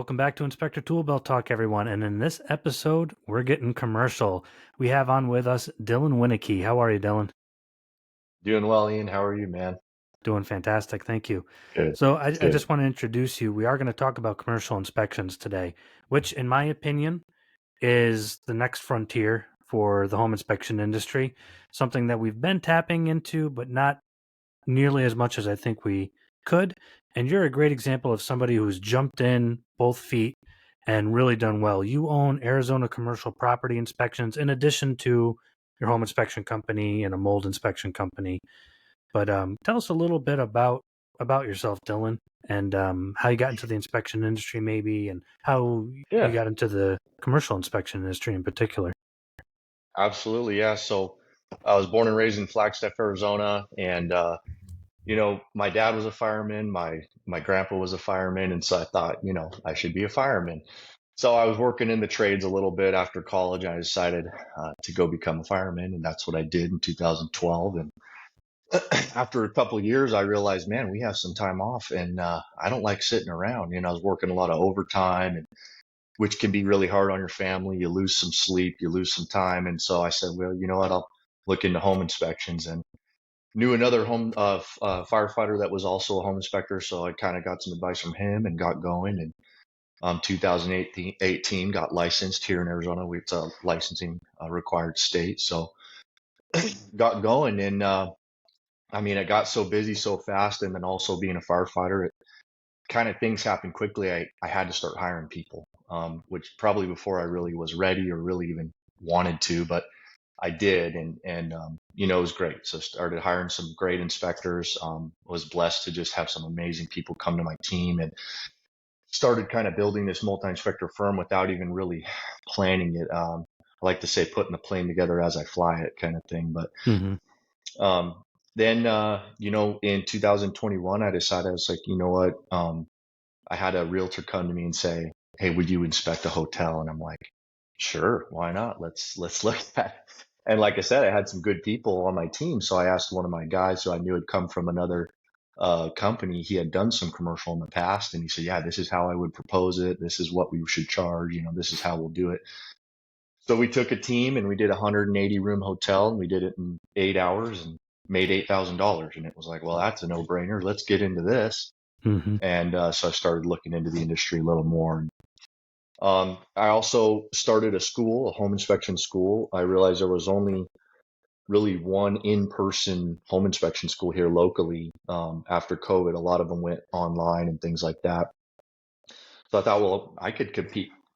Welcome back to Inspector Toolbelt Talk, everyone. And in this episode, we're getting commercial. We have on with us Dillon Winiecki. How are you, Dillon? Doing well, Ian. How are you, man? Doing fantastic. Thank you. Good, So, I good. just want to introduce you. We are going to talk about commercial inspections today, which, in my opinion, is the next frontier for the home inspection industry. Something that we've been tapping into, but not nearly as much as I think we could. And you're a great example of somebody who's jumped in both feet and really done well. You own Arizona Commercial Property Inspections in addition to your home inspection company and a mold inspection company. But tell us a little bit about yourself, Dillon, and how you got into the inspection industry, maybe, and how you Yeah, got into the commercial inspection industry in particular. absolutely. Yeah. So I was born and raised in Flagstaff, Arizona, and my dad was a fireman, my grandpa was a fireman, and so I thought, I should be a fireman. So I was working in the trades a little bit after college, and I decided to go become a fireman, and that's what I did in 2012. And after a couple of years, I realized, man, we have some time off, and I don't like sitting around. I was working a lot of overtime, and which can be really hard on your family. You lose some sleep, you lose some time. And so I said, well, you know what? I'll look into home inspections, and knew another home firefighter that was also a home inspector. So I kind of got some advice from him and got going. And 2018 got licensed here in Arizona. It's a licensing required state. So got going. And I mean, it got so busy so fast. And then also being a firefighter, kind of things happened quickly. I had to start hiring people, which probably before I really was ready or really even wanted to, but I did, and it was great. So started hiring some great inspectors. Was blessed to just have some amazing people come to my team, and started kind of building this multi-inspector firm without even really planning it. I like to say putting the plane together as I fly it, kind of thing. But Mm-hmm. um, then, in 2021, I decided, I was like, you know what? I had a realtor come to me and say, "Hey, would you inspect a hotel?" And I'm like, "Sure, why not? Let's look at it." And like I said, I had some good people on my team, so I asked one of my guys who I knew had come from another company. He had done some commercial in the past, and he said, "Yeah, this is how I would propose it. This is what we should charge. This is how we'll do it." So we took a team and we did a 180 room hotel, and we did it in 8 hours and made $8,000. And it was like, well, that's a no brainer. Let's get into this. Mm-hmm. And so I started looking into the industry a little more. I also started a school, a home inspection school. I realized there was only really one in-person home inspection school here locally. After COVID, a lot of them went online and things like that. So I thought, well, I could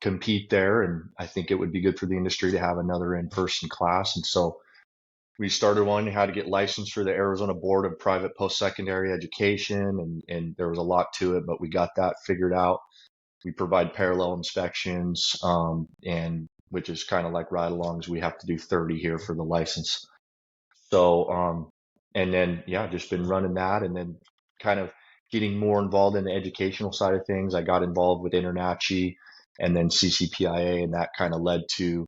compete there, and I think it would be good for the industry to have another in-person class. And so we started one, how to get licensed for the Arizona Board of Private Post-Secondary Education, and there was a lot to it, but we got that figured out. We provide parallel inspections, and which is kind of like ride-alongs. We have to do 30 here for the license. So, and then yeah, just been running that, and then kind of getting more involved in the educational side of things. I got involved with InterNACHI and then CCPIA, and that kind of led to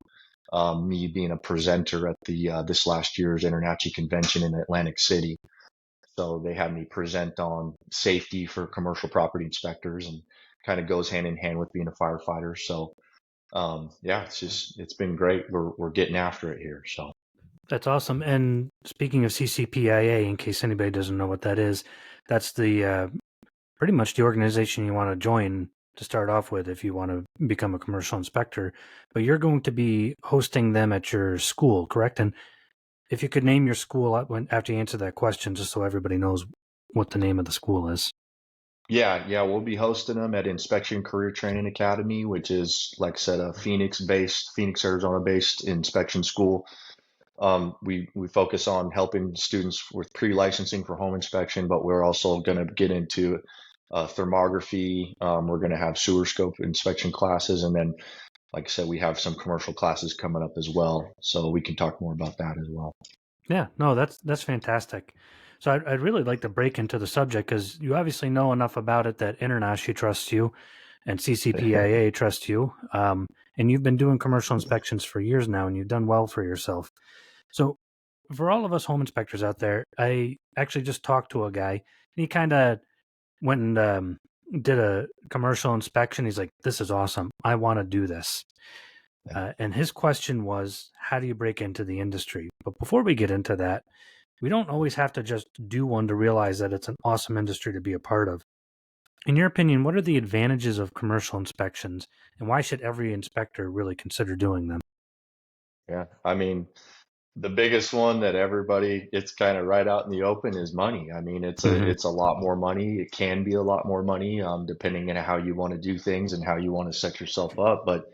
me being a presenter at the this last year's InterNACHI convention in Atlantic City. So they had me present on safety for commercial property inspectors, and kind of goes hand in hand with being a firefighter. So yeah, it's been great. We're getting after it here. So That's awesome. And speaking of CCPIA, in case anybody doesn't know what that is, that's the pretty much the organization you want to join to start off with if you want to become a commercial inspector. But you're going to be hosting them at your school, correct? And if you could name your school after you answer that question, just so everybody knows what the name of the school is. yeah, we'll be hosting them at Inspection Career Training Academy, which is, like I said, a Phoenix, Arizona-based inspection school. We focus on helping students with pre-licensing for home inspection, but we're also going to get into thermography. We're going to have sewer scope inspection classes, and then, like I said, we have some commercial classes coming up as well. So we can talk more about that as well. Yeah, no, that's fantastic. So I'd really like to break into the subject because you obviously know enough about it that International trusts you and CCPIA trusts you. And you've been doing commercial inspections for years now, and you've done well for yourself. So for all of us home inspectors out there, I actually just talked to a guy. And he kind of went and did a commercial inspection. He's like, "This is awesome. I want to do this." And his question was, "How do you break into the industry?" But before we get into that, we don't always have to just do one to realize that it's an awesome industry to be a part of. In your opinion, what are the advantages of commercial inspections, and why should every inspector really consider doing them? Yeah. I mean, the biggest one that everybody it's kind of right out in the open is money. I mean, Hmm. it's a lot more money. It can be a lot more money, depending on how you want to do things and how you want to set yourself up. But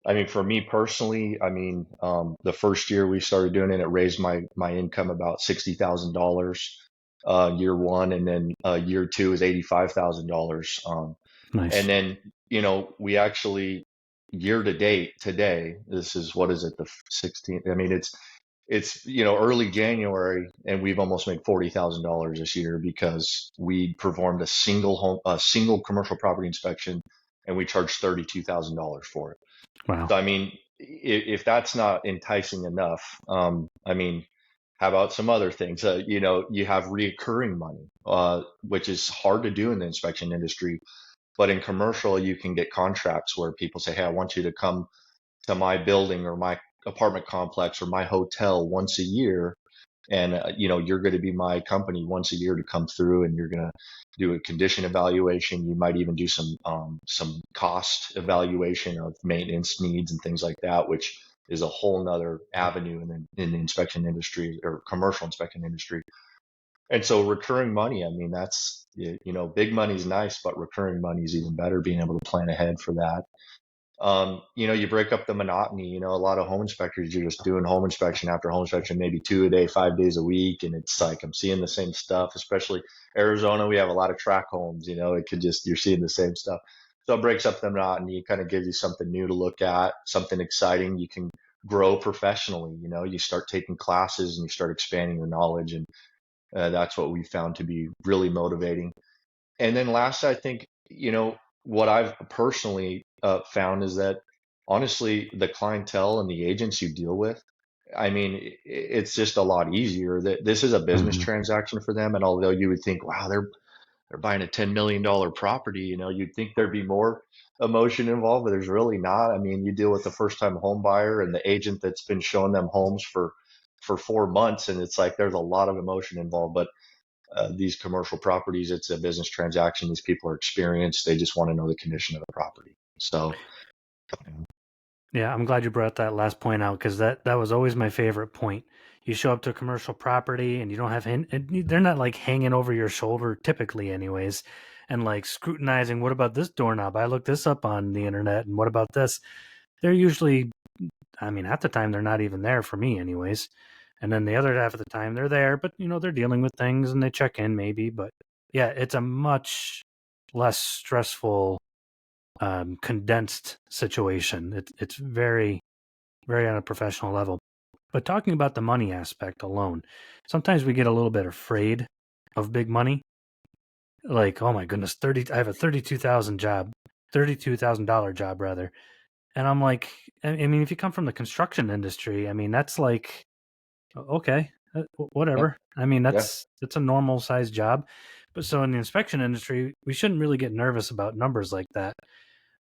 I mean, for me personally, I mean, the first year we started doing it, it raised my income about $60,000 year one, and then year two is $85,000. And Nice. then, we actually year to date today, this is what is it, the 16th? I mean, it's early January, and we've almost made $40,000 this year because we performed a single commercial property inspection, and we charged $32,000 for it. Wow. So I mean, if that's not enticing enough, I mean, how about some other things? You have reoccurring money, which is hard to do in the inspection industry. But in commercial, you can get contracts where people say, "Hey, I want you to come to my building or my apartment complex or my hotel once a year, and you're going to be my company once a year to come through, and you're going to do a condition evaluation. You might even do some cost evaluation of maintenance needs and things like that, which is a whole nother avenue in the inspection industry or commercial inspection industry. And so recurring money, I mean, that's, big money's nice, but recurring money is even better, being able to plan ahead for that. You break up the monotony. A lot of home inspectors, you're just doing home inspection after home inspection, maybe two a day, 5 days a week. And it's like, I'm seeing the same stuff, especially Arizona. We have a lot of tract homes, it could just, you're seeing the same stuff. So it breaks up the monotony. It kind of gives you something new to look at, something exciting. You can grow professionally. You start taking classes and you start expanding your knowledge. And that's what we found to be really motivating. And then last, I think, what I've personally found is that honestly, the clientele and the agents you deal with, I mean, it's just a lot easier. That this is a business Hmm. transaction for them. And although you would think, wow, they're buying a $10 million property, you'd think there'd be more emotion involved, but there's really not. I mean, you deal with the first time home buyer and the agent that's been showing them homes for 4 months, and it's like there's a lot of emotion involved. But these commercial properties, it's a business transaction. These people are experienced. They just want to know the condition of the property. So, Yeah, I'm glad you brought that last point out because that was always my favorite point. You show up to a commercial property and you don't have they're not like hanging over your shoulder typically, anyways, and like scrutinizing. What about this doorknob? I looked this up on the internet, and what about this? They're usually, I mean, half the time they're not even there for me, anyways. And then the other half of the time they're there, but they're dealing with things and they check in maybe. But yeah, it's a much less stressful, condensed situation. It's very, very on a professional level. But talking about the money aspect alone, sometimes we get a little bit afraid of big money. Like, oh my goodness, I have a $32,000 job rather. And I'm like, I mean, if you come from the construction industry, I mean, that's like, okay, yep, whatever. I mean, yeah, that's a normal sized job. But so in the inspection industry, we shouldn't really get nervous about numbers like that.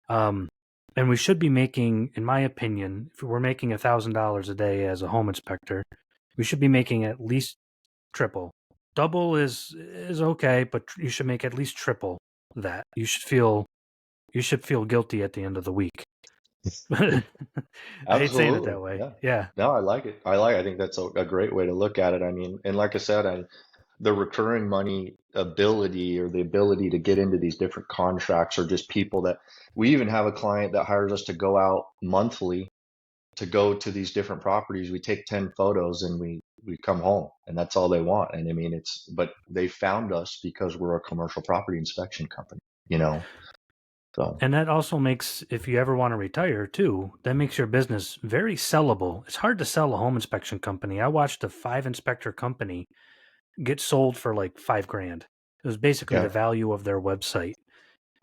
Um, and we should be making, in my opinion, if we're making $1,000 a day as a home inspector, we should be making at least triple. Double is okay, but you should make at least triple that. You should feel guilty at the end of the week. I hate saying it absolutely. that way. Yeah. Yeah. No, I like it. I think that's a great way to look at it. I mean, and like I said, the recurring money ability or the ability to get into these different contracts, or just people that we even have a client that hires us to go out monthly to go to these different properties. We take 10 photos and we come home, and that's all they want. And I mean, but they found us because we're a commercial property inspection company, you know? So And that also makes, if you ever want to retire too, that makes your business very sellable. It's hard to sell a home inspection company. I watched a 5 inspector company get sold for like 5 grand. It was basically yeah, the value of their website.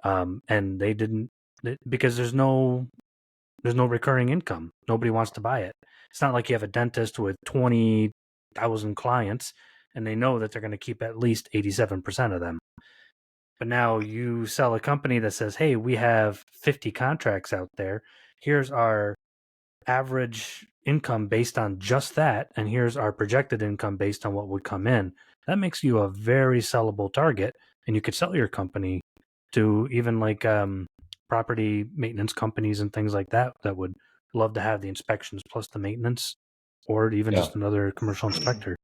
And they didn't, because there's no recurring income. Nobody wants to buy it. It's not like you have a dentist with 20,000 clients and they know that they're going to keep at least 87% of them. But now you sell a company that says, hey, we have 50 contracts out there. Here's our average income based on just that. And here's our projected income based on what would come in. That makes you a very sellable target. And you could sell your company to even like property maintenance companies and things like that that would love to have the inspections plus the maintenance, or even Yeah. just another commercial inspector.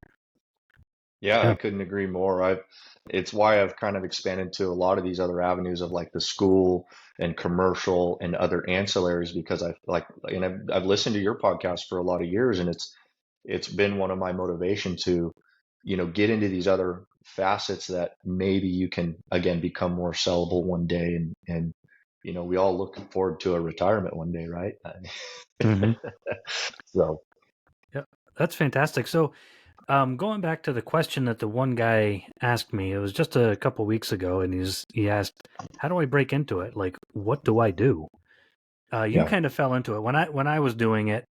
Yeah, I Yeah. couldn't agree more. It's why I've kind of expanded to a lot of these other avenues of like the school and commercial and other ancillaries because I've listened to your podcast for a lot of years, and it's been one of my motivation to, get into these other facets that maybe you can again become more sellable one day, and we all look forward to a retirement one day, right? Hmm. So Yeah, that's fantastic. So, going back to the question that the one guy asked me, it was just a couple weeks ago, and he asked, "How do I break into it? Like, what do I do?" You yeah, kind of fell into it when I was doing it.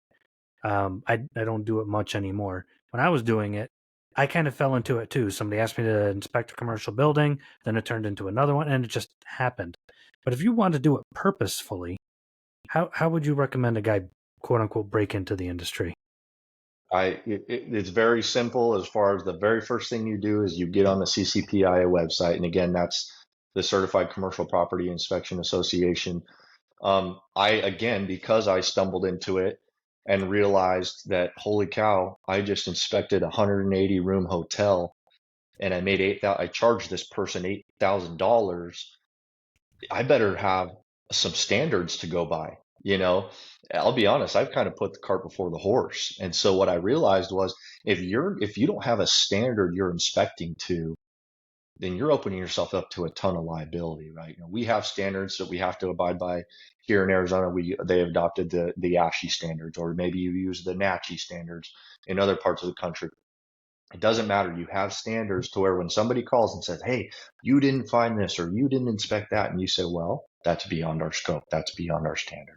I don't do it much anymore. When I was doing it, I kind of fell into it too. Somebody asked me to inspect a commercial building, then it turned into another one, and it just happened. But if you want to do it purposefully, how would you recommend a guy, quote unquote, break into the industry? it's very simple. As far as the very first thing you do is you get on the CCPIA website, and again, that's the Certified Commercial Property Inspection Association. I again, because I stumbled into it and realized that holy cow, I just inspected a 180 room hotel, and I made I charged this person $8,000. I better have some standards to go by, I'll be honest, I've kind of put the cart before the horse. And so what I realized was if you don't have a standard you're inspecting to, then you're opening yourself up to a ton of liability, right? We have standards that we have to abide by here in Arizona. They adopted the ASHI standards, or maybe you use the NACHI standards in other parts of the country. It doesn't matter. You have standards to where when somebody calls and says, "Hey, you didn't find this or you didn't inspect that," and you say, "Well, that's beyond our scope. That's beyond our standard."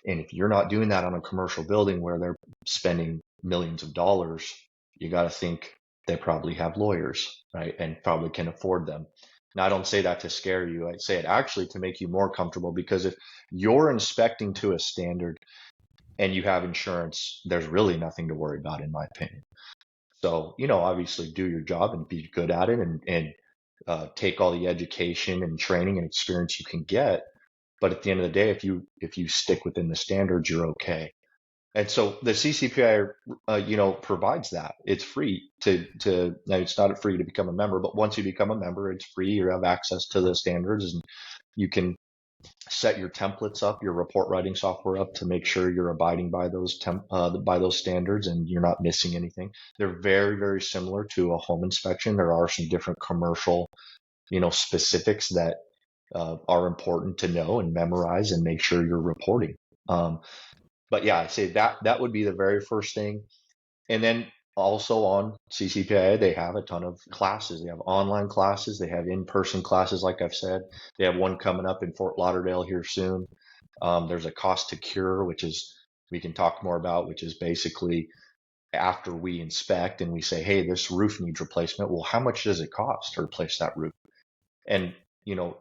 And if you're not doing that on a commercial building where they're spending millions of dollars, you got to think they probably have lawyers, right? And probably can afford them. Now, I don't say that to scare you. I say it actually to make you more comfortable, because if you're inspecting to a standard and you have insurance, there's really nothing to worry about, in my opinion. So, obviously do your job and be good at it, and take all the education and training and experience you can get. But at the end of the day, if you stick within the standards, you're okay. And so the CCPI, provides that. It's free now it's not free to become a member, but once you become a member, it's free. You have access to the standards, and you can set your templates up, your report writing software up, to make sure you're abiding by by those standards and you're not missing anything. They're very, very similar to a home inspection. There are some different commercial, specifics that are important to know and memorize and make sure you're reporting. But yeah, I'd say that would be the very first thing. And then also on CCPIA, they have a ton of classes. They have online classes, they have in-person classes, like I've said. They have one coming up in Fort Lauderdale here soon. There's a cost to cure, which is we can talk more about, which is basically after we inspect and we say, hey, this roof needs replacement. Well, how much does it cost to replace that roof? And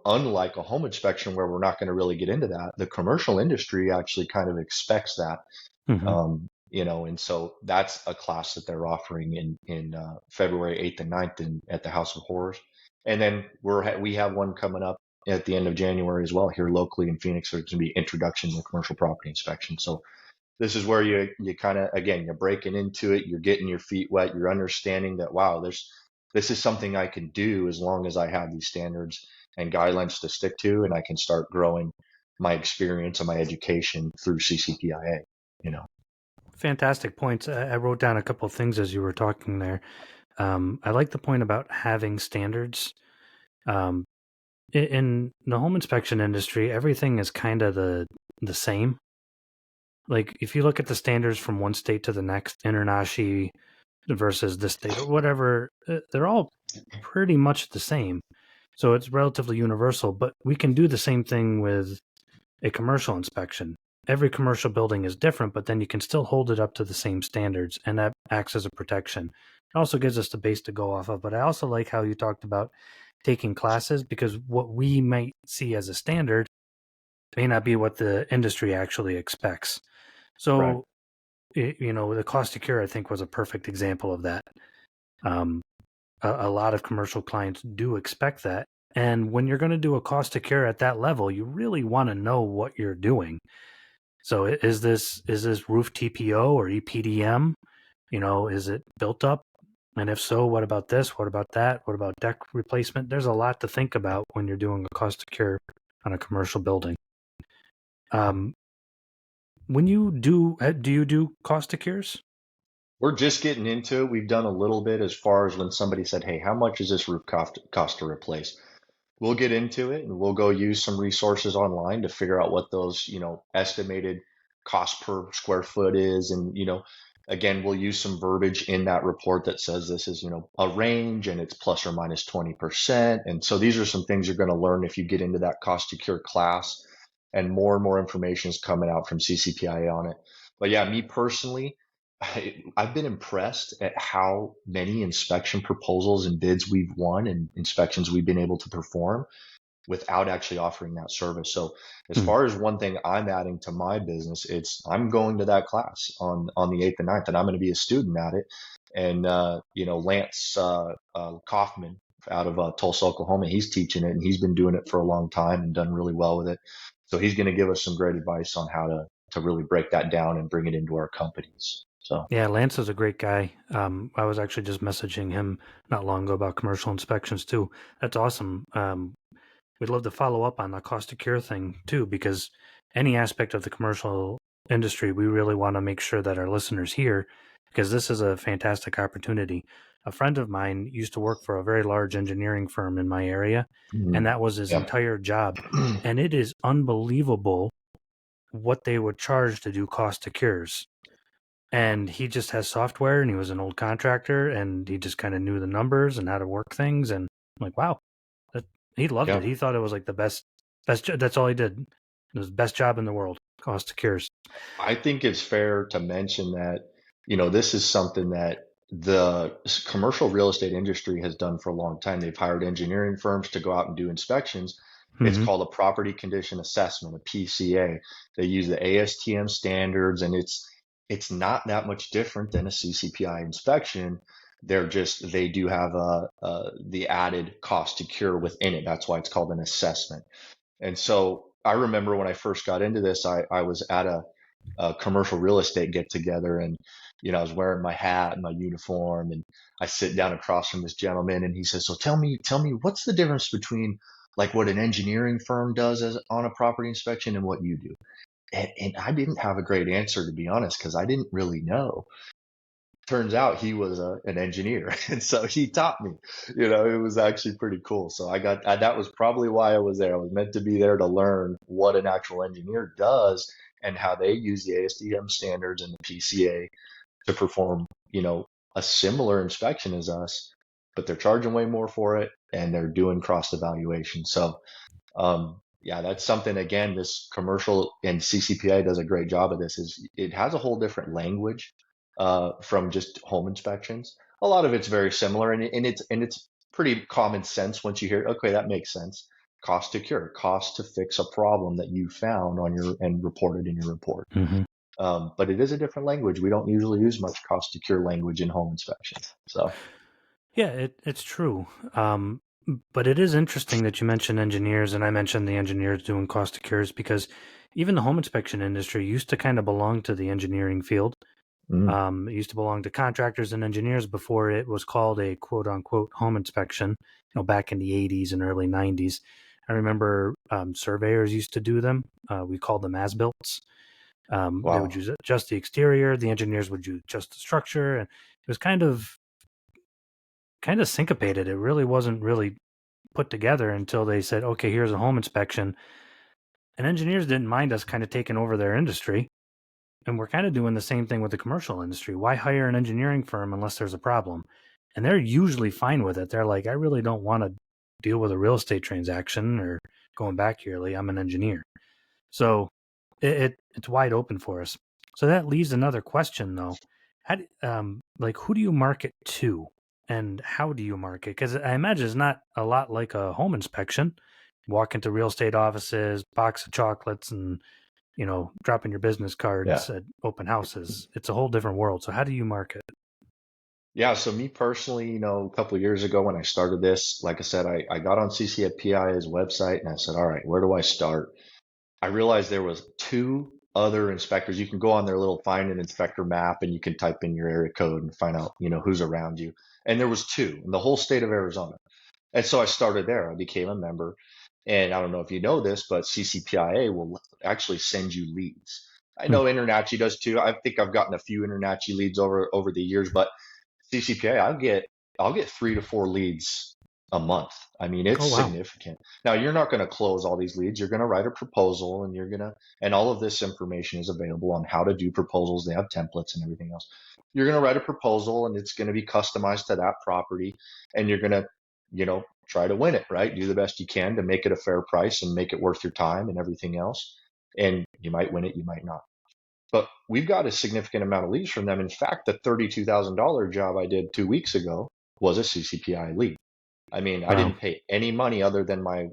unlike a home inspection where we're not going to really get into that, the commercial industry actually kind of expects that. Hmm. And so that's a class that they're offering in February 8th and 9th at the House of Horrors. And then we have one coming up at the end of January as well here locally in Phoenix. So it's going to be Introduction to Commercial Property Inspection. So this is where you kind of, again, you're breaking into it, you're getting your feet wet, you're understanding that, wow, this is something I can do as long as I have these standards and guidelines to stick to, and I can start growing my experience and my education through CCPIA, Fantastic points. I wrote down a couple of things as you were talking there. I like the point about having standards. Um, in the home inspection industry, everything is kind of the same. Like if you look at the standards from one state to the next, internashi versus this state or whatever, they're all pretty much the same. So it's relatively universal, but we can do the same thing with a commercial inspection. Every commercial building is different, but then you can still hold it up to the same standards, and that acts as a protection. It also gives us the base to go off of. But I also like how you talked about taking classes, because what we might see as a standard may not be what the industry actually expects. Right. So, the cost to cure, I think, was a perfect example of that. Um, a lot of commercial clients do expect that. And when you're going to do a cost to cure at that level, you really want to know what you're doing. So is this roof TPO or EPDM? Is it built up? And if so, what about this? What about that? What about deck replacement? There's a lot to think about when you're doing a cost to cure on a commercial building. Um, when do you do cost to cures? We're just getting into it. We've done a little bit as far as when somebody said, "Hey, how much is this roof cost to replace?" We'll get into it and we'll go use some resources online to figure out what those, estimated cost per square foot is. And, again, we'll use some verbiage in that report that says this is, a range and it's plus or minus 20%. And so these are some things you're going to learn if you get into that cost to cure class, and more information is coming out from CCPIA on it. But yeah, me personally, I've been impressed at how many inspection proposals and bids we've won and inspections we've been able to perform without actually offering that service. So as Hmm. far as one thing I'm adding to my business, it's I'm going to that class on the 8th and 9th, and I'm going to be a student at it. And Lance Kaufman out of Tulsa, Oklahoma, he's teaching it, and he's been doing it for a long time and done really well with it. So he's going to give us some great advice on how to really break that down and bring it into our companies. So. Yeah, Lance is a great guy. I was actually just messaging him not long ago about commercial inspections too. That's awesome. We'd love to follow up on the cost to cure thing too, because any aspect of the commercial industry, we really want to make sure that our listeners hear, because this is a fantastic opportunity. A friend of mine used to work for a very large engineering firm in my area, and Mhm. that was his Yeah. entire job. And it is unbelievable what they would charge to do cost to cures. And he just has software, and he was an old contractor, and he just kind of knew the numbers and how to work things. And I'm like, wow, that, he loved it. Yeah. He thought it was like the best. That's all he did. It was the best job in the world. Cost to cures. I think it's fair to mention that, this is something that the commercial real estate industry has done for a long time. They've hired engineering firms to go out and do inspections. It's Mm-hmm. called a property condition assessment, a PCA. They use the ASTM standards, and it's not that much different than a CCPI inspection. They do have the added cost to cure within it. That's why it's called an assessment. And so I remember when I first got into this, I was at a commercial real estate get together, and I was wearing my hat and my uniform, and I sit down across from this gentleman, and he says, "So tell me what's the difference between like what an engineering firm does on a property inspection and what you do?" And I didn't have a great answer, to be honest, because I didn't really know. Turns out he was an engineer, and so he taught me. It was actually pretty cool. So that was probably why I was there. I was meant to be there to learn what an actual engineer does and how they use the ASTM standards and the PCA to perform, a similar inspection as us, but they're charging way more for it, and they're doing cross evaluation. So yeah, that's something, again, this commercial and CCPA does a great job of this. Is it has a whole different language from just home inspections. A lot of it's very similar, and it's pretty common sense once you hear, okay, that makes sense. Cost to cure, cost to fix a problem that you found on your and reported in your report. Mm-hmm. But it is a different language. We don't usually use much cost to cure language in home inspections. So. Yeah, it's true. But it is interesting that you mentioned engineers, and I mentioned the engineers doing cost to cures, because even the home inspection industry used to kind of belong to the engineering field. Mm, It used to belong to contractors and engineers before it was called a quote unquote home inspection, back in the 80s and early 90s. I remember surveyors used to do them. We called them as builts. They would wow. use just the exterior, the engineers would use just the structure. And it was kind of syncopated. It really wasn't really put together until they said, okay, here's a home inspection. And engineers didn't mind us kind of taking over their industry. And we're kind of doing the same thing with the commercial industry. Why hire an engineering firm unless there's a problem? And they're usually fine with it. They're like, I really don't want to deal with a real estate transaction or going back yearly. I'm an engineer. So it's wide open for us. So that leaves another question though. Who do you market to? and how do you market? Because I imagine it's not a lot like a home inspection. Walk into real estate offices, box of chocolates, and dropping your business Yeah. cards at open houses. It's a whole different world. So how do you market? Yeah, so me personally, a couple of years ago when I started this, like I said, I got on CCPIA's website and I said, all right, where do I start? I realized there was two other inspectors. You can go on their little find an inspector map and you can type in your area code and find out, who's around you. And there was two in the whole state of Arizona. And so I started there. I became a member. And I don't know if you know this, but CCPIA will actually send you leads. I Hmm. know Internachi does too. I think I've gotten a few Internachi leads over the years, but CCPA, I'll get 3 to 4 leads a month. I mean, Oh, it's wow. significant. Now, you're not going to close all these leads. You're going to write a proposal, and and all of this information is available on how to do proposals. They have templates and everything else. You're going to write a proposal, and it's going to be customized to that property, and you're going to, try to win it, right? Do the best you can to make it a fair price and make it worth your time and everything else. And you might win it, you might not. But we've got a significant amount of leads from them. In fact, the $32,000 job I did 2 weeks ago was a CCPI lead. I mean, I Wow. didn't pay any money other than my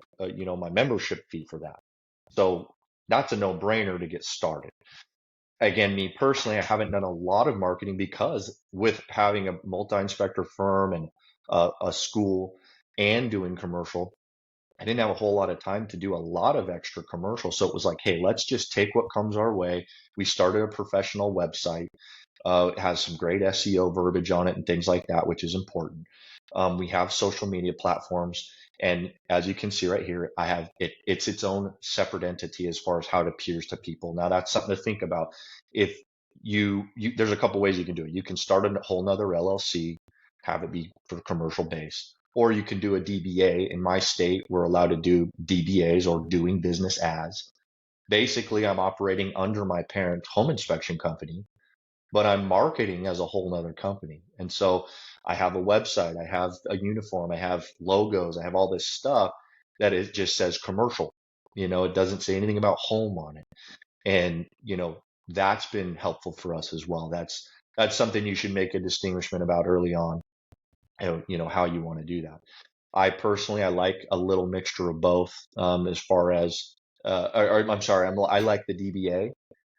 membership fee for that. So that's a no-brainer to get started. Again, me personally, I haven't done a lot of marketing because with having a multi-inspector firm and a school and doing commercial, I didn't have a whole lot of time to do a lot of extra commercial. So it was like, hey, let's just take what comes our way. We started a professional website. It has some great SEO verbiage on it and things like that, which is important. We have social media platforms. And as you can see right here, I have it's its own separate entity as far as how it appears to people. Now that's something to think about. If there's a couple ways you can do it. You can start a whole nother LLC, have it be for commercial base, or you can do a DBA. In my state, we're allowed to do DBAs or doing business as. Basically, I'm operating under my parent home inspection company, but I'm marketing as a whole nother company. And so I have a website, I have a uniform, I have logos, I have all this stuff that it just says commercial. It doesn't say anything about home on it. And, that's been helpful for us as well. That's something you should make a distinguishment about early on, how you want to do that. I personally, I like a little mixture of both, as far as, I'm sorry, I like the DBA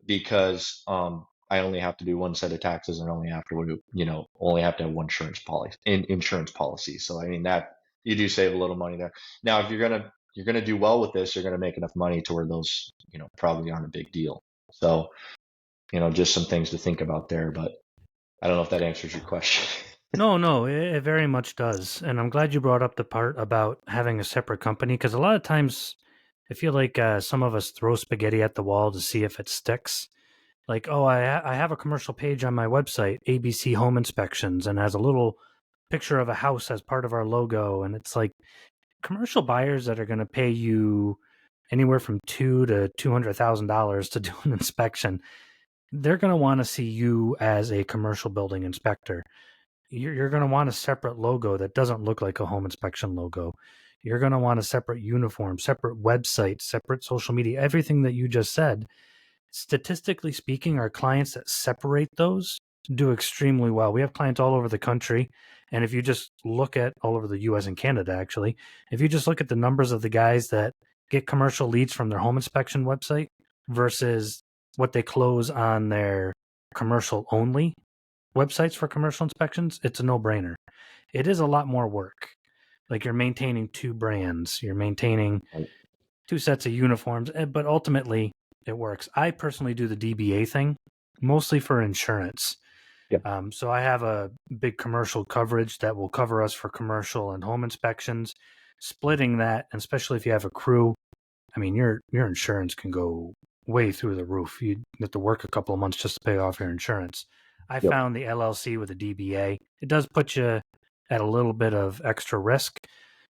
because I only have to do one set of taxes and only have to have one insurance policy. So I mean that you do save a little money there. Now, if you're gonna do well with this, you're gonna make enough money to where those probably aren't a big deal. So just some things to think about there. But I don't know if that answers your question. No, no, it very much does. And I'm glad you brought up the part about having a separate company because a lot of times I feel like some of us throw spaghetti at the wall to see if it sticks. Like, oh, I have a commercial page on my website, ABC Home Inspections, and has a little picture of a house as part of our logo. And it's like commercial buyers that are going to pay you anywhere from $200,000 to $200,000 to do an inspection. They're going to want to see you as a commercial building inspector. You're going to want a separate logo that doesn't look like a home inspection logo. You're going to want a separate uniform, separate website, separate social media, everything that you just said. Statistically speaking, our clients that separate those do extremely well. We have clients all over the country. And if you just look at all over the US and Canada, actually, if you just look at the numbers of the guys that get commercial leads from their home inspection website versus what they close on their commercial only websites for commercial inspections, it's a no-brainer. It is a lot more work. Like you're maintaining two brands, you're maintaining two sets of uniforms, but ultimately it works. I personally do the DBA thing mostly for insurance. Yep. So I have a big commercial coverage that will cover us for commercial and home inspections. Splitting that, and especially if you have a crew, I mean your insurance can go way through the roof. You have to work a couple of months just to pay off your insurance. I Yep. found the LLC with a DBA. It does put you at a little bit of extra risk.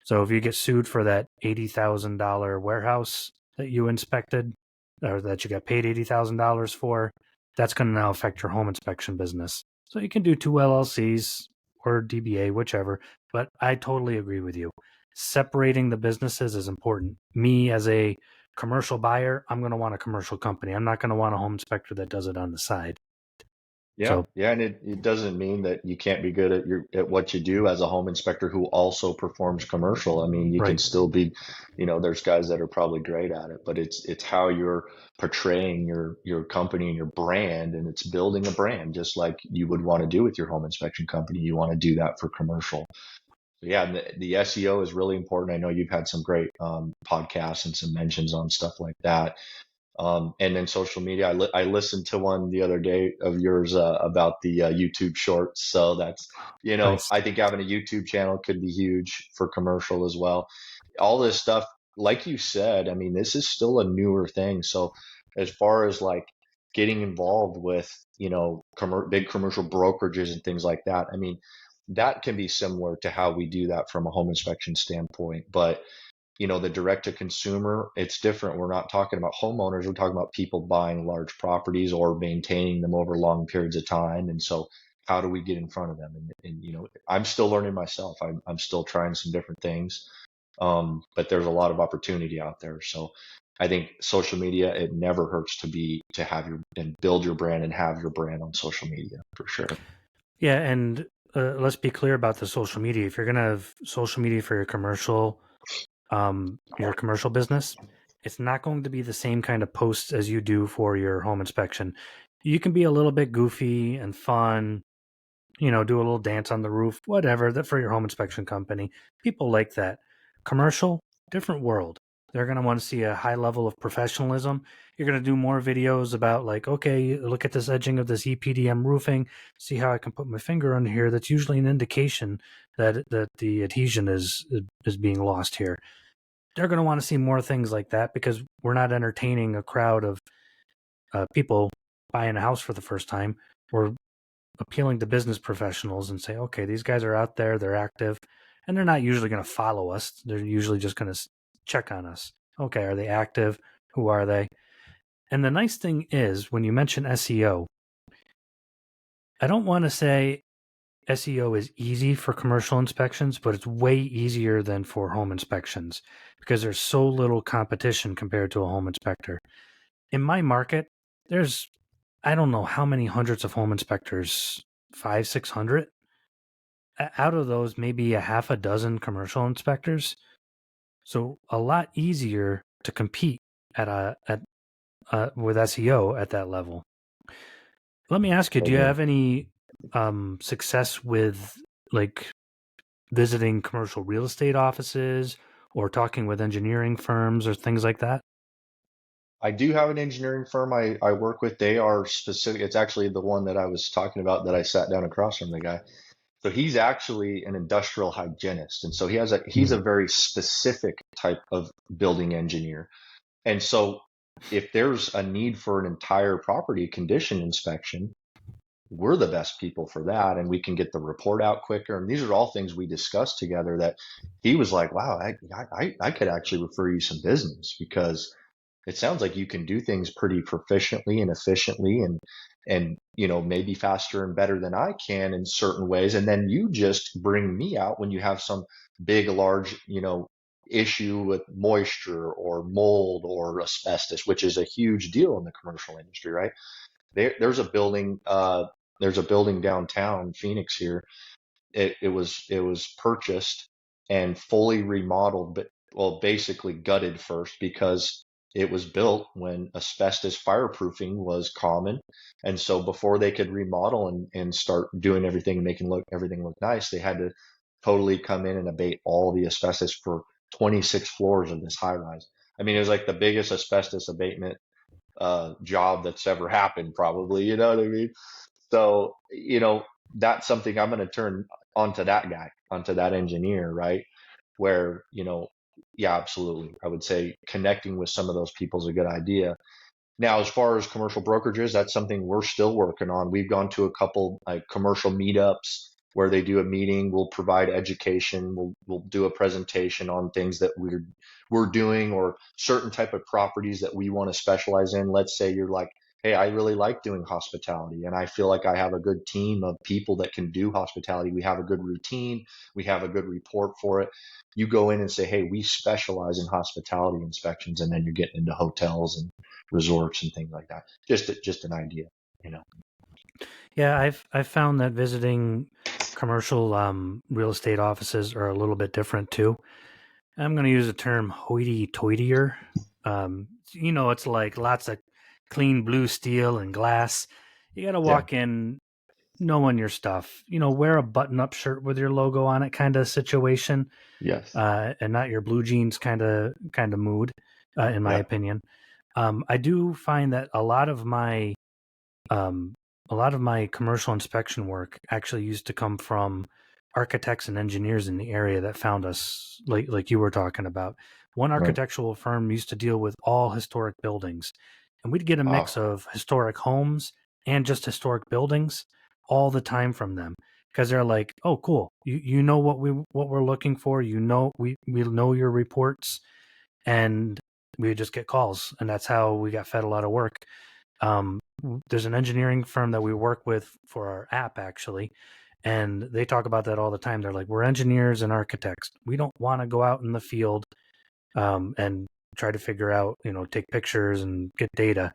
So if you get sued for that $80,000 warehouse that you inspected or that you got paid $80,000 for, that's going to now affect your home inspection business. So you can do two LLCs or DBA, whichever. But I totally agree with you. Separating the businesses is important. Me as a commercial buyer, I'm going to want a commercial company. I'm not going to want a home inspector that does it on the side. Yeah, So, yeah, and it doesn't mean that you can't be good at what you do as a home inspector who also performs commercial. I mean, you can right. still be, there's guys that are probably great at it, but it's how you're portraying your company and your brand, and it's building a brand just like you would want to do with your home inspection company. You want to do that for commercial. Yeah, and the SEO is really important. I know you've had some great podcasts and some mentions on stuff like that. And then social media. I listened to one the other day of yours about the YouTube shorts. So that's, Nice. I think having a YouTube channel could be huge for commercial as well. All this stuff, like you said, I mean, this is still a newer thing. So as far as like getting involved with, big commercial brokerages and things like that, I mean, that can be similar to how we do that from a home inspection standpoint. But the direct to consumer, it's different. We're not talking about homeowners. We're talking about people buying large properties or maintaining them over long periods of time. And so how do we get in front of them? And I'm still learning myself. I'm still trying some different things. But there's a lot of opportunity out there. So I think social media, it never hurts to have and build your brand and have your brand on social media for sure. Yeah, and let's be clear about the social media. If you're gonna have social media for your commercial business, it's not going to be the same kind of posts as you do for your home inspection. You can be a little bit goofy and fun, do a little dance on the roof, whatever, that for your home inspection company. People like that. Commercial, different world. They're going to want to see a high level of professionalism. You're going to do more videos about like, okay, look at this edging of this EPDM roofing, see how I can put my finger under here. That's usually an indication that the adhesion is being lost here. They're going to want to see more things like that because we're not entertaining a crowd of people buying a house for the first time. We're appealing to business professionals and say, okay, these guys are out there, they're active, and they're not usually going to follow us. They're usually just going to check on us. Okay, are they active? Who are they? And the nice thing is, when you mention SEO, I don't want to say SEO is easy for commercial inspections, but it's way easier than for home inspections because there's so little competition compared to a home inspector. In my market, there's I don't know how many hundreds of home inspectors, 500, 600. Out of those, maybe a half a dozen commercial inspectors. So a lot easier to compete with SEO at that level. Let me ask you: do you Totally. have any success with like visiting commercial real estate offices or talking with engineering firms or things like that? I do have an engineering firm I work with. They are specific. It's actually the one that I was talking about that I sat down across from the guy. So he's actually an industrial hygienist. And so he's a Hmm. very specific type of building engineer. And so if there's a need for an entire property condition inspection, we're the best people for that. And we can get the report out quicker. And these are all things we discussed together that he was like, wow, I could actually refer you some business because it sounds like you can do things pretty proficiently and efficiently and maybe faster and better than I can in certain ways. And then you just bring me out when you have some big, large, issue with moisture or mold or asbestos, which is a huge deal in the commercial industry, right? There's a building, downtown Phoenix here. It was purchased and fully remodeled, but well, basically gutted first because it was built when asbestos fireproofing was common. And so before they could remodel and start doing everything and making everything look nice, they had to totally come in and abate all the asbestos for 26 floors of this high rise. I mean, it was like the biggest asbestos abatement job that's ever happened, probably. You know what I mean? So, that's something I'm going to turn onto that guy, onto that engineer, right? Where, yeah, absolutely. I would say connecting with some of those people is a good idea. Now, as far as commercial brokerages, that's something we're still working on. We've gone to a couple like commercial meetups where they do a meeting. We'll provide education. We'll do a presentation on things that we're doing or certain type of properties that we want to specialize in. Let's say you're like, hey, I really like doing hospitality, and I feel like I have a good team of people that can do hospitality. We have a good routine. We have a good report for it. You go in and say, hey, we specialize in hospitality inspections, and then you're getting into hotels and resorts and things like that. Just an idea, you know. Yeah, I've found that visiting commercial real estate offices are a little bit different too. I'm going to use the term hoity-toityier. It's like lots of clean blue steel and glass. You got to Yeah. walk in knowing your stuff. Wear a button-up shirt with your logo on it, kind of situation, Yes. and not your blue jeans kind of mood, in my Yeah. opinion. I do find that um, a lot of my commercial inspection work actually used to come from architects and engineers in the area that found us, like you were talking about. One Right. architectural firm used to deal with all historic buildings, and we'd get a mix Oh, of historic homes and just historic buildings all the time from them because they're like, "Oh, cool! You know what we're looking for. We know your reports." And we would just get calls, and that's how we got fed a lot of work. um, there's an engineering firm that we work with for our app actually, and they talk about that all the time. They're like, we're engineers and architects. We don't want to go out in the field and try to figure out, take pictures and get data.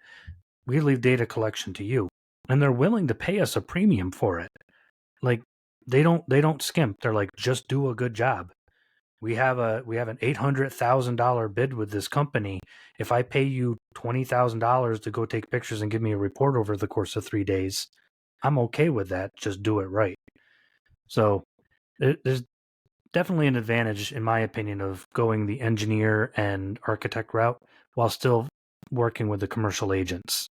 We leave data collection to you, and they're willing to pay us a premium for it. Like, they don't skimp. They're like, just do a good job. We have an $800,000 bid with this company. If I pay you $20,000 to go take pictures and give me a report over the course of 3 days, I'm okay with that. Just do it right. So there's definitely an advantage, in my opinion, of going the engineer and architect route while still working with the commercial agents.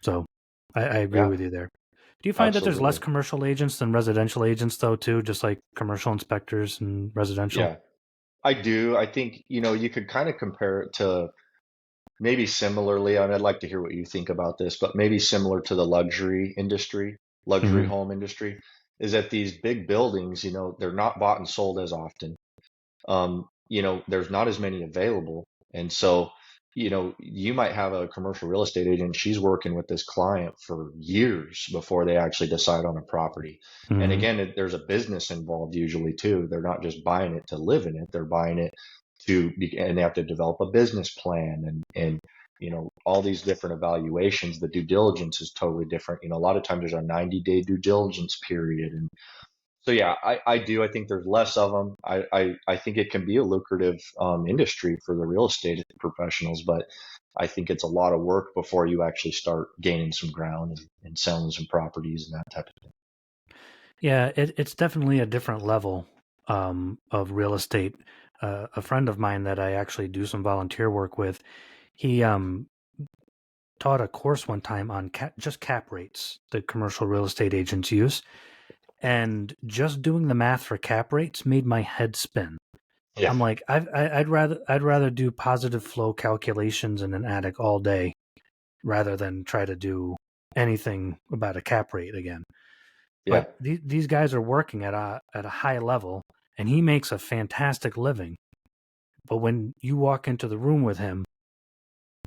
So I agree yeah, with you there. Do you find that there's less absolutely. commercial agents than residential agents, though, too, just like commercial inspectors and residential? Yeah, I do. I think, you could kind of compare it to maybe similarly, and I'd like to hear what you think about this, but maybe similar to the luxury industry, luxury Hmm. home industry, is that these big buildings, they're not bought and sold as often. There's not as many available. And so, you might have a commercial real estate agent, she's working with this client for years before they actually decide on a property. And Hmm. again, there's a business involved usually too. They're not just buying it to live in it, they're buying it and they have to develop a business plan and all these different evaluations. The due diligence is totally different. A lot of times there's a 90-day due diligence period. And so yeah, I do. I think there's less of them. I think it can be a lucrative industry for the real estate professionals, but I think it's a lot of work before you actually start gaining some ground and selling some properties and that type of thing. Yeah, it's definitely a different level of real estate. A friend of mine that I actually do some volunteer work with, he taught a course one time on just cap rates that commercial real estate agents use, and just doing the math for cap rates made my head spin. Yeah, I'm like, I'd rather do positive flow calculations in an attic all day rather than try to do anything about a cap rate again. yeah, But these guys are working at a high level, and he makes a fantastic living. But when you walk into the room with him,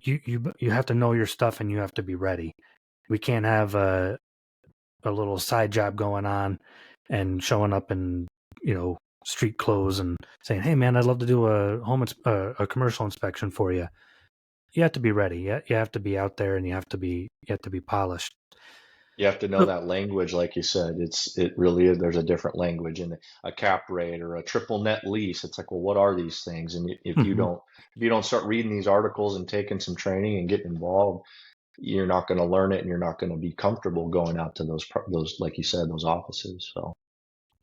you have to know your stuff and you have to be ready. We can't have a little side job going on and showing up in street clothes and saying, "Hey man, I'd love to do a commercial inspection for you." You have to be ready. You have to be out there, and you have to be polished. you have to know So, that language, like you said. It really is. There's a different language in a cap rate or a triple net lease. It's like, well, what are these things? And if you mhm. don't start reading these articles and taking some training and getting involved, you're not going to learn it, and you're not going to be comfortable going out to those, like you said, those offices. So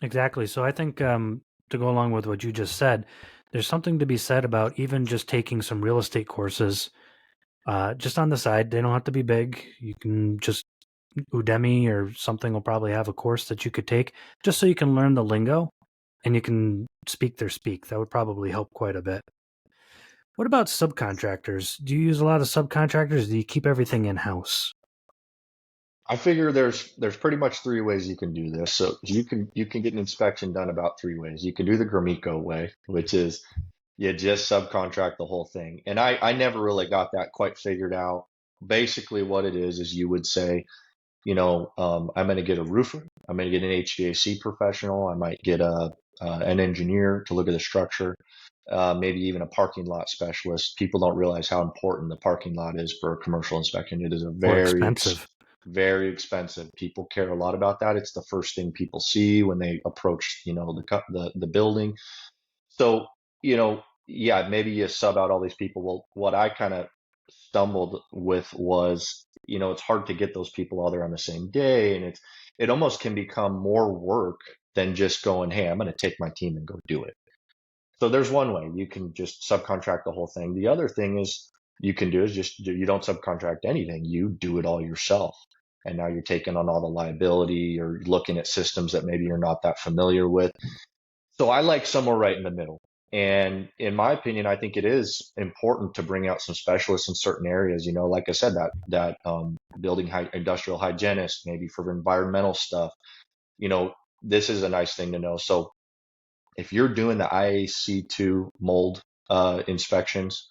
Exactly. So I think, to go along with what you just said, there's something to be said about even just taking some real estate courses, just on the side. They don't have to be big. You can just Udemy or something will probably have a course that you could take just so you can learn the lingo and you can speak their speak. That would probably help quite a bit. What about subcontractors? Do you use a lot of subcontractors? Do you keep everything in house? I figure there's pretty much three ways you can do this. So you can get an inspection done about three ways. You can do the Gromiko way, which is you just subcontract the whole thing. And I never really got that quite figured out. Basically, what it is you would say, I'm going to get a roofer, I'm going to get an HVAC professional, I might get an engineer to look at the structure, maybe even a parking lot specialist. People don't realize how important the parking lot is for a commercial inspection. It is a Or very expensive? Very expensive. People care a lot about that. It's the first thing people see when they approach, the building. So, yeah, maybe you sub out all these people. Well, what I kind of stumbled with was, it's hard to get those people all there on the same day, and it almost can become more work than just going, hey, I'm going to take my team and go do it. So there's one way you can just subcontract the whole thing. The other thing is you can do is you don't subcontract anything. You do it all yourself. And now you're taking on all the liability or looking at systems that maybe you're not that familiar with. So I like somewhere right in the middle. And in my opinion, I think it is important to bring out some specialists in certain areas. Like I said, that building industrial hygienist, maybe for environmental stuff. You know, this is a nice thing to know. So if you're doing the IAC2 mold inspections,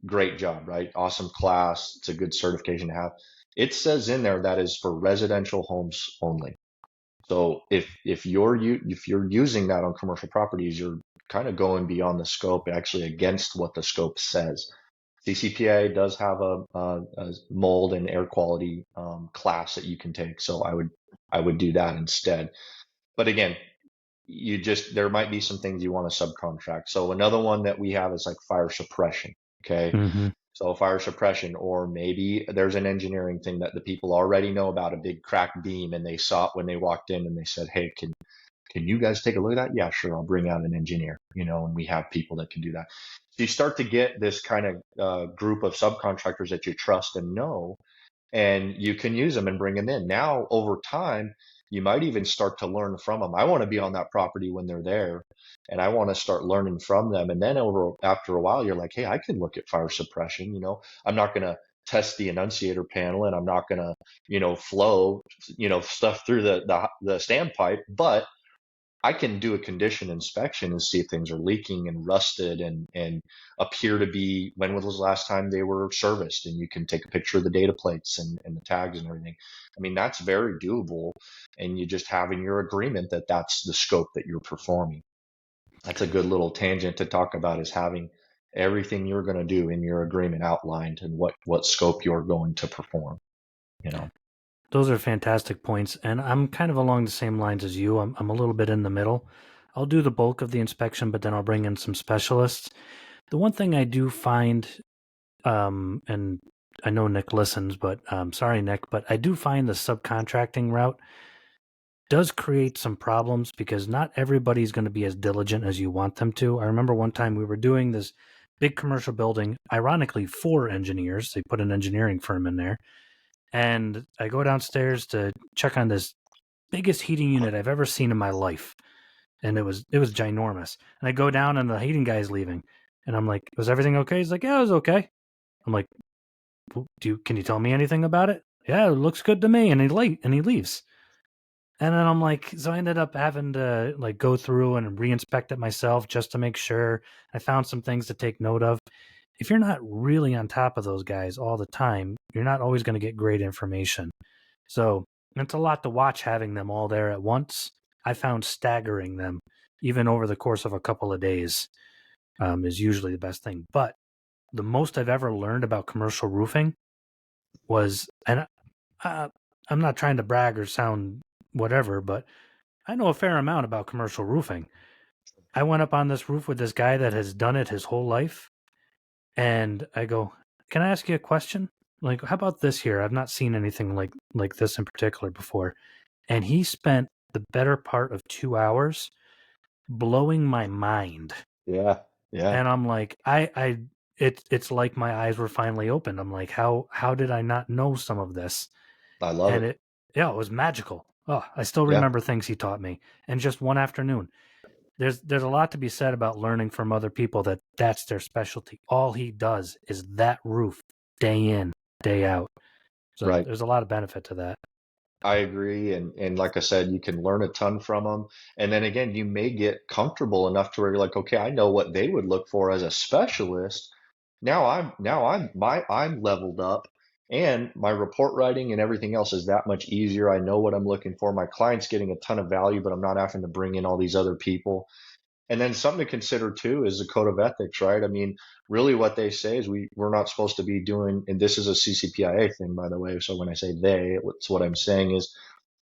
great job, right? Awesome class. It's a good certification to have. It says in there that is for residential homes only. So if you're using that on commercial properties, you're kind of going beyond the scope, actually against what the scope says. CCPIA does have a mold and air quality class that you can take, so I would do that instead. But again, there might be some things you want to subcontract. So another one that we have is like fire suppression. Okay. Mm-hmm. So fire suppression, or maybe there's an engineering thing that the people already know about, a big cracked beam, and they saw it when they walked in and they said, hey, can you guys take a look at that? Yeah, sure. I'll bring out an engineer, and we have people that can do that. So you start to get this kind of group of subcontractors that you trust and know, and you can use them and bring them in. Now, over time, you might even start to learn from them. I want to be on that property when they're there, and I want to start learning from them. And then after a while, you're like, hey, I can look at fire suppression. I'm not going to test the enunciator panel, and I'm not going to, flow, stuff through the standpipe, but I can do a condition inspection and see if things are leaking and rusted and appear to be, when was the last time they were serviced, and you can take a picture of the data plates and the tags and everything. I mean, that's very doable, and you just have in your agreement that that's the scope that you're performing. That's a good little tangent to talk about, is having everything you're going to do in your agreement outlined and what scope you're going to perform, you know. Those are fantastic points, and I'm kind of along the same lines as you. I'm a little bit in the middle. I'll do the bulk of the inspection, but then I'll bring in some specialists. The one thing I do find, and I know Nick listens, but sorry, Nick, but I do find the subcontracting route does create some problems because not everybody's going to be as diligent as you want them to. I remember one time we were doing this big commercial building, ironically, for engineers. They put an engineering firm in there. And I go downstairs to check on this biggest heating unit I've ever seen in my life. And it was ginormous. And I go down and the heating guy's leaving. And I'm like, was everything okay? He's like, yeah, it was okay. I'm like, can you tell me anything about it? Yeah, it looks good to me. And he leaves. And then I'm like, so I ended up having to like go through and reinspect it myself just to make sure. I found some things to take note of. If you're not really on top of those guys all the time, you're not always going to get great information. So it's a lot to watch having them all there at once. I found staggering them, even over the course of a couple of days, is usually the best thing. But the most I've ever learned about commercial roofing was, and I'm not trying to brag or sound whatever, but I know a fair amount about commercial roofing. I went up on this roof with this guy that has done it his whole life. And I go, can I ask you a question? Like, how about this here? I've not seen anything like this in particular before. And he spent the better part of 2 hours blowing my mind. Yeah. Yeah. And I'm like, it's like my eyes were finally opened. I'm like, how did I not know some of this? I love And it. it was magical. Oh, I still Yeah. remember things he taught me. And just one afternoon. There's a lot to be said about learning from other people that's their specialty. All he does is that roof day in, day out. So Right. there's a lot of benefit to that. I agree. And like I said, you can learn a ton from them. And then again, you may get comfortable enough to where you're like, okay, I know what they would look for as a specialist. I'm leveled up, and my report writing and everything else is that much easier. I know what I'm looking for. My client's getting a ton of value, but I'm not having to bring in all these other people. And then something to consider too is the code of ethics, right? I mean, really what they say is we're not supposed to be doing, and this is a CCPIA thing, by the way. So when I say they, what I'm saying is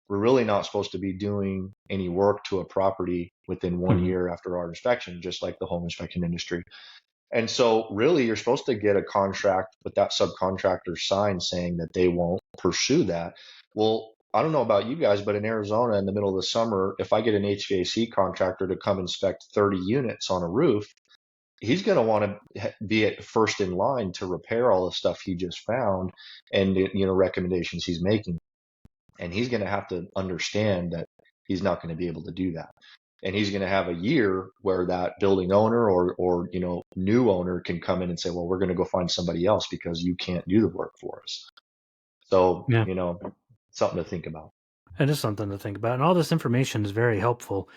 we're really not supposed to be doing any work to a property within 1 year after our inspection, just like the home inspection industry. And so really you're supposed to get a contract with that subcontractor signed saying that they won't pursue that. Well, I don't know about you guys, but in Arizona in the middle of the summer, if I get an HVAC contractor to come inspect 30 units on a roof, he's going to want to be at first in line to repair all the stuff he just found and recommendations he's making. And he's going to have to understand that he's not going to be able to do that. And he's going to have a year where that building owner or new owner can come in and say, well, we're going to go find somebody else because you can't do the work for us. So, Yeah. something to think about. It is something to think about. And all this information is very helpful.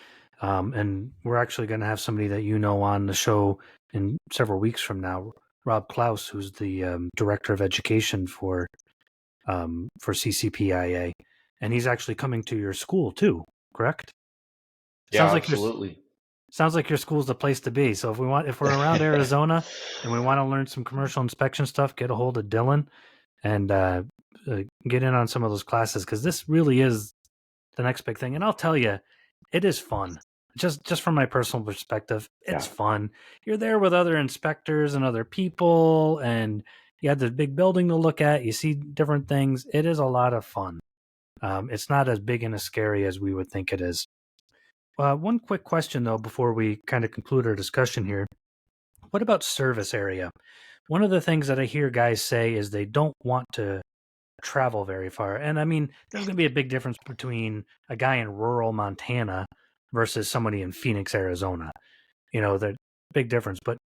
And we're actually going to have somebody that on the show in several weeks from now, Rob Klaus, who's the director of education for CCPIA. And he's actually coming to your school too, correct? Yeah, absolutely. Sounds like your school's the place to be. So if we're around Arizona and we want to learn some commercial inspection stuff, get a hold of Dillon and get in on some of those classes, because this really is the next big thing. And I'll tell you, it is fun. Just from my personal perspective, it's fun. You're there with other inspectors and other people, and you have this big building to look at. You see different things. It is a lot of fun. It's not as big and as scary as we would think it is. One quick question, though, before we kind of conclude our discussion here. What about service area? One of the things that I hear guys say is they don't want to travel very far. And I mean, there's going to be a big difference between a guy in rural Montana versus somebody in Phoenix, Arizona. The big difference. But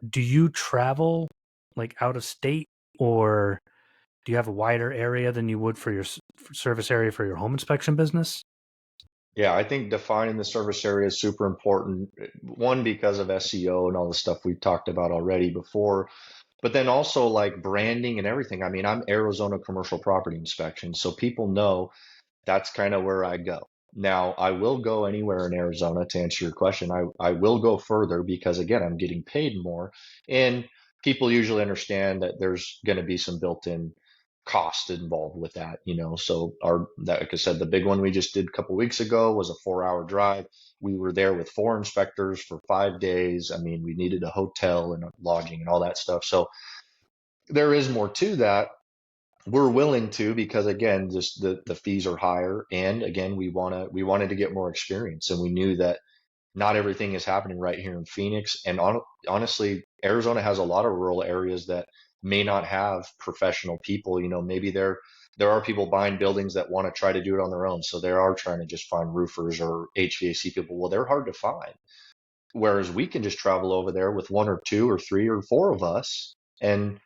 do you travel like out of state, or do you have a wider area than you would for your service area for your home inspection business? Yeah, I think defining the service area is super important. One, because of SEO and all the stuff we've talked about already before, but then also like branding and everything. I mean, I'm Arizona Commercial Property Inspection, so people know that's kind of where I go. Now, I will go anywhere in Arizona to answer your question. I will go further because, again, I'm getting paid more. And people usually understand that there's going to be some built-in cost involved with that. So like I said, the big one we just did a couple weeks ago was a 4-hour drive. We were there with 4 inspectors for 5 days. I mean, we needed a hotel and lodging and all that stuff. So there is more to that. We're willing to, because again, just the fees are higher, and again, we wanted to get more experience, and we knew that not everything is happening right here in Phoenix. And honestly, Arizona has a lot of rural areas that may not have professional people. Maybe there are people buying buildings that want to try to do it on their own, so they are trying to just find roofers or HVAC people. Well, they're hard to find. Whereas we can just travel over there with 1 or 2 or 3 or 4 of us and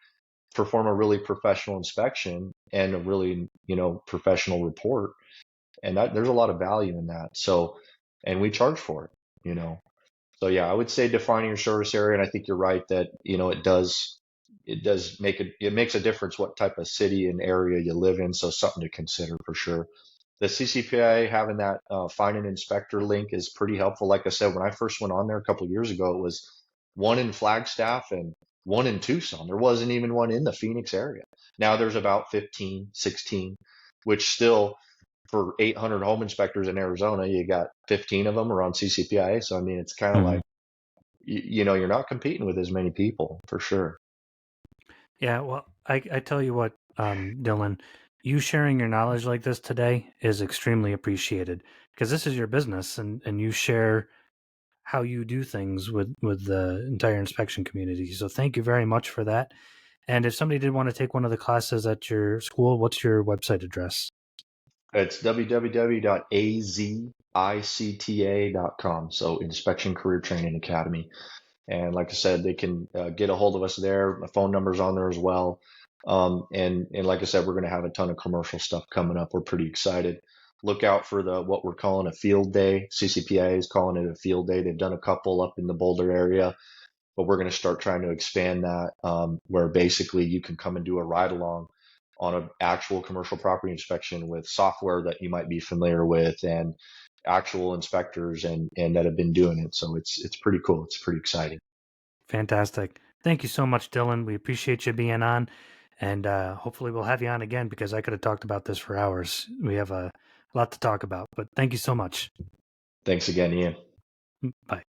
perform a really professional inspection and a really professional report, and there's a lot of value in that. So, and we charge for it. So yeah, I would say defining your service area, and I think you're right that it makes a difference what type of city and area you live in. So something to consider for sure. The CCPIA having that find an inspector link is pretty helpful. Like I said, when I first went on there a couple of years ago, it was one in Flagstaff and one in Tucson. There wasn't even one in the Phoenix area. Now there's about 15, 16, which still, for 800 home inspectors in Arizona, you got 15 of them are on CCPIA. So, I mean, it's kind of like, you're not competing with as many people for sure. Yeah, well, I tell you what, Dillon, you sharing your knowledge like this today is extremely appreciated, because this is your business, and you share how you do things with the entire inspection community. So thank you very much for that. And if somebody did want to take one of the classes at your school, what's your website address? It's www.azicta.com. So Inspection Career Training Academy. And like I said, they can get a hold of us there. My phone number's on there as well. And like I said, we're going to have a ton of commercial stuff coming up. We're pretty excited. Look out for what we're calling a field day. CCPIA is calling it a field day. They've done a couple up in the Boulder area, but we're going to start trying to expand that, where basically you can come and do a ride along on an actual commercial property inspection with software that you might be familiar with, and actual inspectors and that have been doing it. So it's pretty cool. It's pretty exciting. Fantastic. Thank you so much, Dillon. We appreciate you being on, and hopefully we'll have you on again because I could have talked about this for hours. We have a lot to talk about, but thank you so much. Thanks again, Ian. Bye.